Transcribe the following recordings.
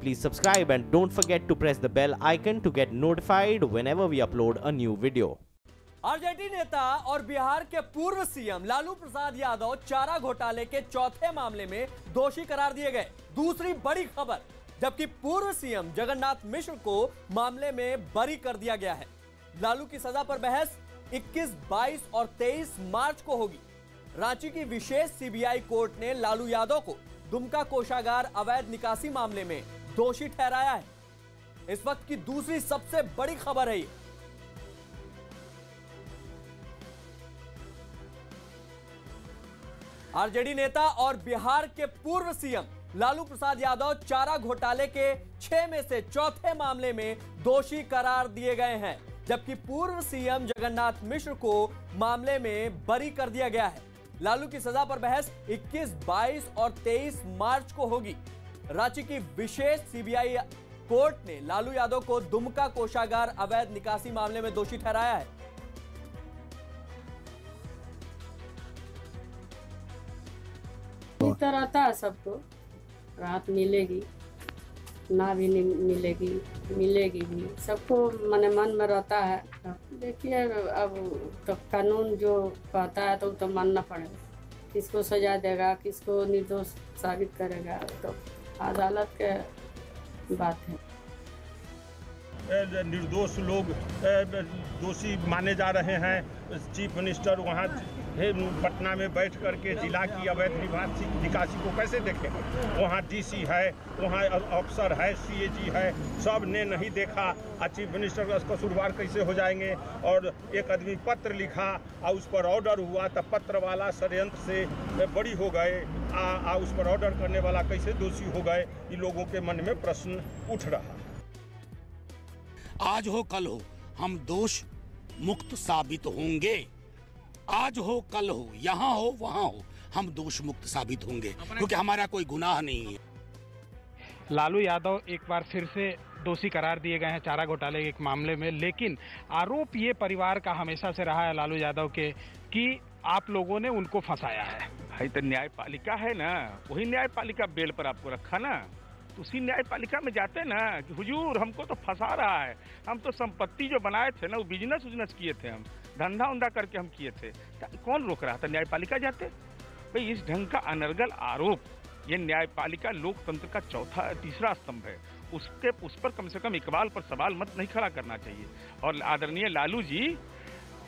please subscribe and don't forget to press the bell icon to get notified whenever we upload a new video. RJD नेता और बिहार के पूर्व CM Lalu Prasad Yadav चारा घोटाले के चौथे मामले में दोषी करार दिए गए। दूसरी बड़ी खबर, जबकि पूर्व सीएम जगन्नाथ मिश्र को मामले में बरी कर दिया गया है। लालू की सजा पर बहस 21, 22 और 23 मार्च को होगी। रांची की विशेष सीबीआई कोर्ट ने लालू यादव को दुमका कोषागार अवैध निकासी मामले में दोषी ठहराया है। इस वक्त की दूसरी सबसे बड़ी खबर है ये। आरजेडी नेता और बिहार के पूर्व सीएम लालू प्रसाद यादव चारा घोटाले के 6 में से चौथे मामले में दोषी करार दिए गए हैं, जबकि पूर्व सीएम जगन्नाथ मिश्र को मामले में बरी कर दिया गया है। लालू की सजा पर बहस 21, 22 और 23 मार्च को होगी। रांची की विशेष सीबीआई कोर्ट ने लालू यादव को दुमका कोषागार अवैध निकासी मामले में दोषी ठहराया है। तो रहता है सबको, राहत मिलेगी ना भी नहीं मिलेगी, मिलेगी भी, सबको मन में रहता है। देखिए अब तो कानून जो कहता है तो मानना पड़ेगा। किसको सजा देगा, किसको निर्दोष साबित करेगा, तो अदालत के बात है। निर्दोष लोग दोषी माने जा रहे हैं। चीफ मिनिस्टर वहाँ पटना में बैठ करके जिला की अवैध निकासी को कैसे देखें? वहाँ डीसी है, वहाँ अफसर है, सीएजी है, सब ने नहीं देखा। चीफ मिनिस्टर का कसूरवार कैसे हो जाएंगे? और एक आदमी पत्र लिखा और उस पर ऑर्डर हुआ, तब पत्र वाला षड्यंत्र से बड़ी हो गए। उस पर ऑर्डर करने वाला कैसे दोषी हो गए? इन लोगों के मन में प्रश्न उठ रहा। आज हो कल हो हम दोष मुक्त साबित होंगे। आज हो कल हो, यहाँ हो वहाँ हो, हम दोष मुक्त साबित होंगे, क्योंकि हमारा कोई गुनाह नहीं है। लालू यादव एक बार फिर से दोषी करार दिए गए हैं चारा घोटाले के एक मामले में, लेकिन आरोप ये परिवार का हमेशा से रहा है लालू यादव के कि आप लोगों ने उनको फंसाया है। भाई तो न्यायपालिका है ना, वही न्यायपालिका बेल पर आपको रखा ना, तो उसी न्यायपालिका में जाते ना कि हुजूर हमको तो फंसा रहा है, हम तो संपत्ति जो बनाए थे ना वो बिजनेस किए थे, हम धंधा उंधा करके हम किए थे, कौन रोक रहा था? न्यायपालिका जाते। भाई इस ढंग का अनर्गल आरोप, ये न्यायपालिका लोकतंत्र का तीसरा स्तंभ है, उस पर कम से कम इकबाल पर सवाल मत नहीं खड़ा करना चाहिए। और आदरणीय लालू जी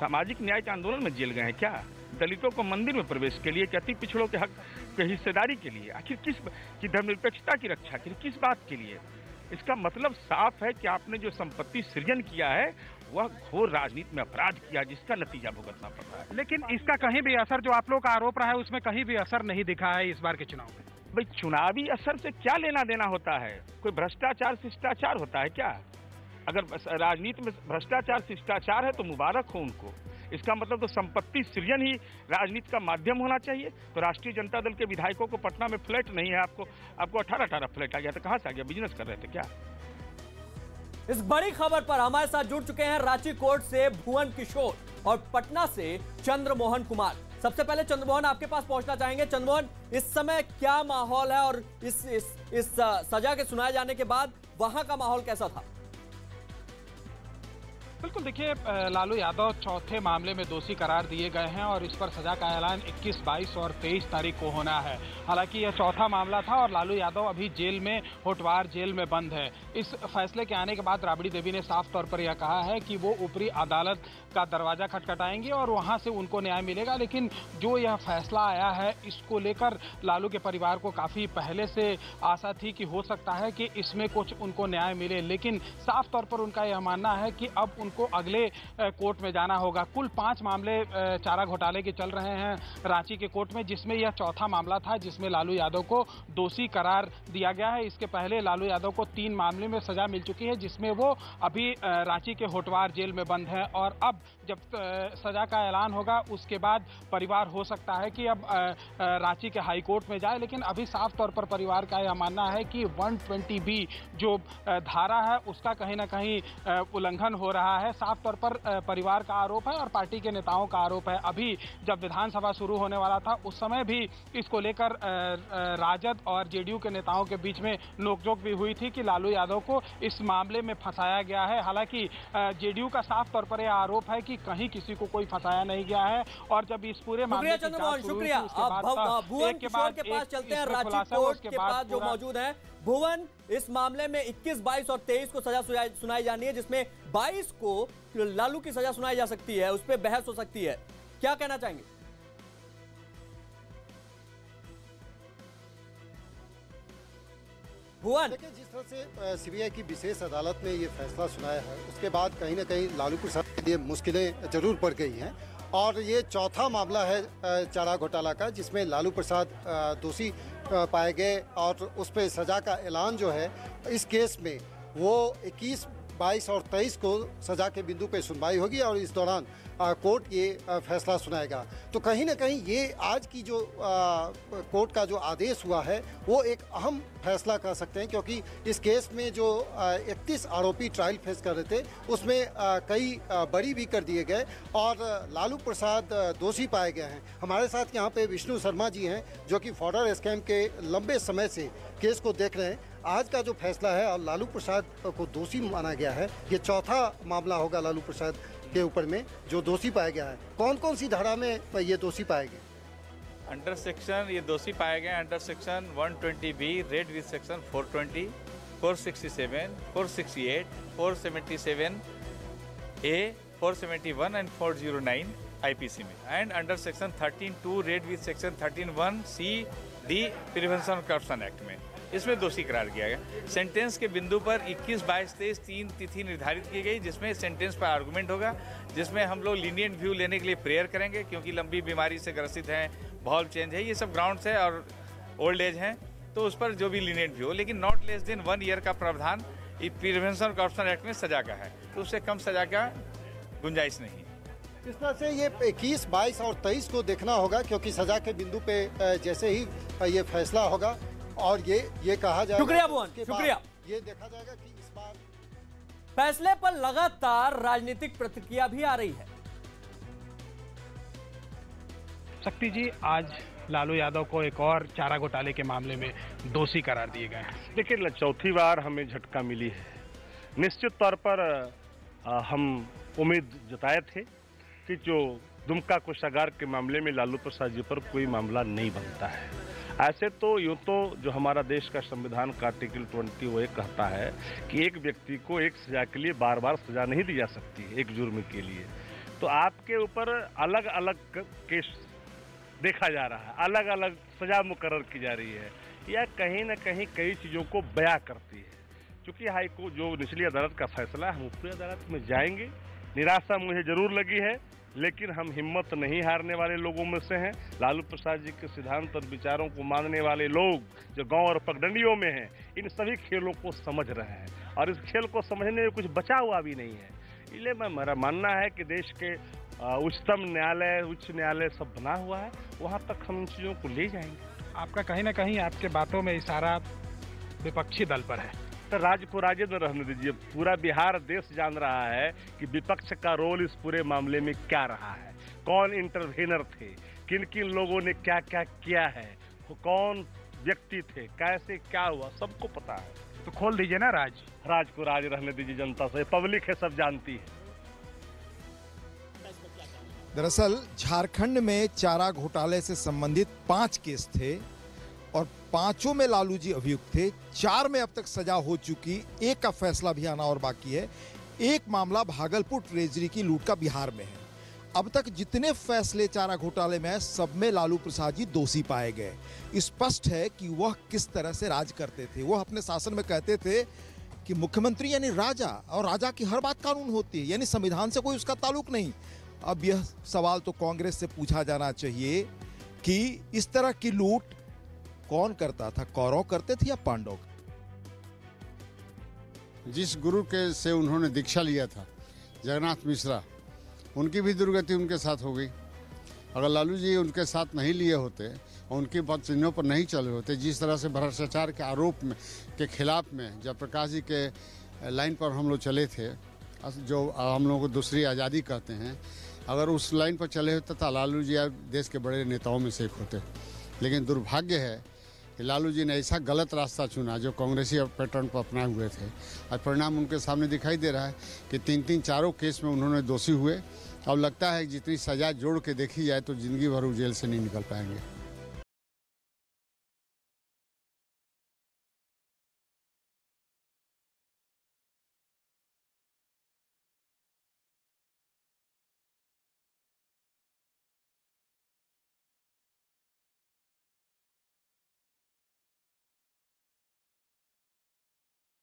सामाजिक न्याय के आंदोलन में जेल गए हैं क्या? दलितों को मंदिर में प्रवेश के लिए, अति पिछड़ों के हक के हिस्सेदारी के लिए, आखिर की धर्मनिरपेक्षता की रक्षा के लिए, किस बात के लिए? इसका मतलब साफ है कि आपने जो संपत्ति सृजन किया है वह घोर राजनीति में अपराध किया, जिसका नतीजा भुगतना पड़ रहा है। लेकिन इसका कहीं भी असर, जो आप लोग का आरोप रहा है उसमें कहीं भी असर नहीं दिखा है इस बार के चुनाव में। भाई चुनावी असर से क्या लेना देना होता है? कोई भ्रष्टाचार शिष्टाचार होता है क्या? अगर राजनीति में भ्रष्टाचार शिष्टाचार है तो मुबारक हो उनको। इसका मतलब तो संपत्ति सृजन ही राजनीति का माध्यम होना चाहिए। तो राष्ट्रीय जनता दल के विधायकों को पटना में फ्लैट नहीं है, आपको 18 फ्लैट आ गया, तो कहाँ से आ गया? बिजनेस कर रहे थे क्या? इस बड़ी खबर पर हमारे साथ जुड़ चुके हैं रांची कोर्ट से भुवन किशोर और पटना से चंद्रमोहन कुमार। सबसे पहले चंद्रमोहन आपके पास पहुंचना चाहेंगे। चंद्रमोहन, इस समय क्या माहौल है और इस सजा के सुनाए जाने के बाद वहां का माहौल कैसा था? बिल्कुल, देखिए लालू यादव चौथे मामले में दोषी करार दिए गए हैं और इस पर सजा का ऐलान 21, 22 और 23 तारीख को होना है। हालांकि यह चौथा मामला था और लालू यादव अभी जेल में, होटवार जेल में बंद है। इस फैसले के आने के बाद राबड़ी देवी ने साफ तौर पर यह कहा है कि वो ऊपरी अदालत का दरवाजा खटखटाएंगे और वहां से उनको न्याय मिलेगा। लेकिन जो यह फैसला आया है इसको लेकर लालू के परिवार को काफ़ी पहले से आशा थी कि हो सकता है कि इसमें कुछ उनको न्याय मिले, लेकिन साफ तौर पर उनका यह मानना है कि अब को अगले कोर्ट में जाना होगा। कुल 5 मामले चारा घोटाले के चल रहे हैं रांची के कोर्ट में, जिसमें यह चौथा मामला था जिसमें लालू यादव को दोषी करार दिया गया है। इसके पहले लालू यादव को 3 मामले में सजा मिल चुकी है, जिसमें वो अभी रांची के होटवार जेल में बंद है। और अब जब सजा का ऐलान होगा उसके बाद परिवार हो सकता है कि अब रांची के हाई कोर्ट में जाए, लेकिन अभी साफ तौर पर परिवार का यह मानना है कि 120B जो धारा है उसका कहीं ना कहीं उल्लंघन हो रहा है, साफ तौर पर परिवार का आरोप है और पार्टी के नेताओं का आरोप है। अभी जब विधानसभा शुरू होने वाला था उस समय भी इसको लेकर राजद और जेडीयू के नेताओं के बीच में नोकझोंक भी हुई थी कि लालू यादव को इस मामले में फंसाया गया है। हालांकि जेडीयू का साफ तौर पर यह आरोप है कि कहीं किसी को कोई फंसाया नहीं गया है और जब इस पूरे मामले की जांच शुरू हुई उसके बाद भुवन किशोर के पास चलते हैं, रांची कोर्ट के पास जो मौजूद हैं। भुवन, इस मामले में 21, 22 और 23 को सजा सुनाई जानी है, जिसमें 22 को लालू की सजा सुनाई जा सकती है, उस पर बहस हो सकती है। क्या कहना चाहेंगे? भुवन, देखिए, जिस तरह से सीबीआई की विशेष अदालत ने ये फैसला सुनाया है उसके बाद कहीं ना कहीं लालू प्रसाद के लिए मुश्किलें जरूर पड़ गई हैं और ये चौथा मामला है चारा घोटाला का जिसमें लालू प्रसाद दोषी पाए गए और उस पर सजा का ऐलान जो है इस केस में वो 21, 22 और 23 को सजा के बिंदु पे सुनवाई होगी और इस दौरान कोर्ट ये फैसला सुनाएगा। तो कहीं ना कहीं ये आज की जो कोर्ट का जो आदेश हुआ है वो एक अहम फैसला कह सकते हैं क्योंकि इस केस में जो 31 आरोपी ट्रायल फेस कर रहे थे उसमें कई बरी भी कर दिए गए और लालू प्रसाद दोषी पाए गए हैं। हमारे साथ यहाँ पे विष्णु शर्मा जी हैं जो कि फॉर्डर स्कैम के लंबे समय से केस को देख रहे हैं। आज का जो फैसला है और लालू प्रसाद को दोषी माना गया है, ये चौथा मामला होगा लालू प्रसाद के ऊपर में जो दोषी पाया गया है। कौन कौन सी धारा में ये दोषी पाए गए? अंडर सेक्शन ये दोषी पाए गए under section 120B read with section 420, 467, 468, 477A, 471 and 409 IPC में and under section 13(2) read with section 13(1)(c)(d) prevention of corruption act में इसमें दोषी करार किया गया। सेंटेंस के बिंदु पर 21, 22, 23 3 तिथि निर्धारित की गई जिसमें सेंटेंस पर आर्गुमेंट होगा, जिसमें हम लोग लीनियंट व्यू लेने के लिए प्रेयर करेंगे क्योंकि लंबी बीमारी से ग्रसित हैं, वॉल्व चेंज है, ये सब ग्राउंड्स है और ओल्ड एज हैं, तो उस पर जो भी लीनियंट व्यू हो, लेकिन नॉट लेस देन 1 ईयर का प्रावधान प्रिवेंशन ऑफ करप्शन एक्ट में सजा का है, तो उससे कम सजा का गुंजाइश नहीं। इस तरह से ये 21, 22 और 23 को देखना होगा क्योंकि सजा के बिंदु पे जैसे ही ये फैसला होगा और ये कहा जाएगा। शुक्रिया भुवन, शुक्रिया। ये देखा जाएगा कि इस बार फैसले पर लगातार राजनीतिक प्रतिक्रिया भी आ रही है। शक्ति जी, आज लालू यादव को एक और चारा घोटाले के मामले में दोषी करार दिए गए हैं। देखिए, चौथी बार हमें झटका मिली है। निश्चित तौर पर हम उम्मीद जताए थे कि जो दुमका कोषागार के मामले में लालू प्रसाद जी पर कोई मामला नहीं बनता है। ऐसे तो यूँ तो जो हमारा देश का संविधान का आर्टिकल 20 वो एक कहता है कि एक व्यक्ति को एक सजा के लिए बार बार सजा नहीं दी जा सकती एक जुर्म के लिए। तो आपके ऊपर अलग अलग केस देखा जा रहा है, अलग अलग सजा मुकर्रर की जा रही है, यह कहीं न कहीं कई चीज़ों को बयां करती है। चूँकि हाईकोर्ट जो निचली अदालत का फैसला है, हम ऊपरी अदालत में जाएंगे। निराशा मुझे जरूर लगी है लेकिन हम हिम्मत नहीं हारने वाले लोगों में से हैं। लालू प्रसाद जी के सिद्धांत और विचारों को मानने वाले लोग जो गांव और पगडंडियों में हैं, इन सभी खेलों को समझ रहे हैं और इस खेल को समझने में कुछ बचा हुआ भी नहीं है। इसलिए मेरा मानना है कि देश के उच्चतम न्यायालय, उच्च न्यायालय सब बना हुआ है, वहाँ तक हम इन चीज़ों को ले जाएंगे। आपका कहीं ना कहीं आपके बातों में इशारा विपक्षी दल पर है। तो राज्य को राज्य में रहने दीजिए। पूरा बिहार देश जान रहा है कि विपक्ष का रोल इस पूरे मामले में क्या रहा है, कौन इंटरवेनर थे, किन किन लोगों ने क्या क्या किया है, कौन व्यक्ति थे, कैसे क्या हुआ, सबको पता है। तो खोल दीजिए ना राज को राज रहने दीजिए। जनता से पब्लिक है, सब जानती है। दरअसल झारखंड में चारा घोटाले से संबंधित 5 केस थे और 5 में लालू जी अभियुक्त थे। 4 में अब तक सजा हो चुकी, 1 का फैसला भी आना और बाकी है। 1 मामला भागलपुर ट्रेजरी की लूट का बिहार में है। अब तक जितने फैसले चारा घोटाले में है, सब में लालू प्रसाद जी दोषी पाए गए। स्पष्ट है कि वह किस तरह से राज करते थे। वह अपने शासन में कहते थे कि मुख्यमंत्री यानी राजा, और राजा की हर बात कानून होती है, यानी संविधान से कोई उसका ताल्लुक नहीं। अब यह सवाल तो कांग्रेस से पूछा जाना चाहिए कि इस तरह की लूट कौन करता था, कौरव करते थे या पांडव? जिस गुरु के से उन्होंने दीक्षा लिया था, जगन्नाथ मिश्रा, उनकी भी दुर्गति उनके साथ हो गई। अगर लालू जी उनके साथ नहीं लिए होते और उनके पद चिन्हों पर नहीं चले होते, जिस तरह से भ्रष्टाचार के आरोप में के खिलाफ में जयप्रकाश जी के लाइन पर हम लोग चले थे जो हम लोगों को दूसरी आज़ादी कहते हैं, अगर उस लाइन पर चले होते तो लालू जी देश के बड़े नेताओं में से एक होते। लेकिन दुर्भाग्य है कि लालू जी ने ऐसा गलत रास्ता चुना जो कांग्रेसी पैटर्न पर अपनाए हुए थे। और परिणाम उनके सामने दिखाई दे रहा है कि 3-3, 4 केस में उन्होंने दोषी हुए। अब लगता है कि जितनी सजा जोड़ के देखी जाए तो जिंदगी भर वो जेल से नहीं निकल पाएंगे।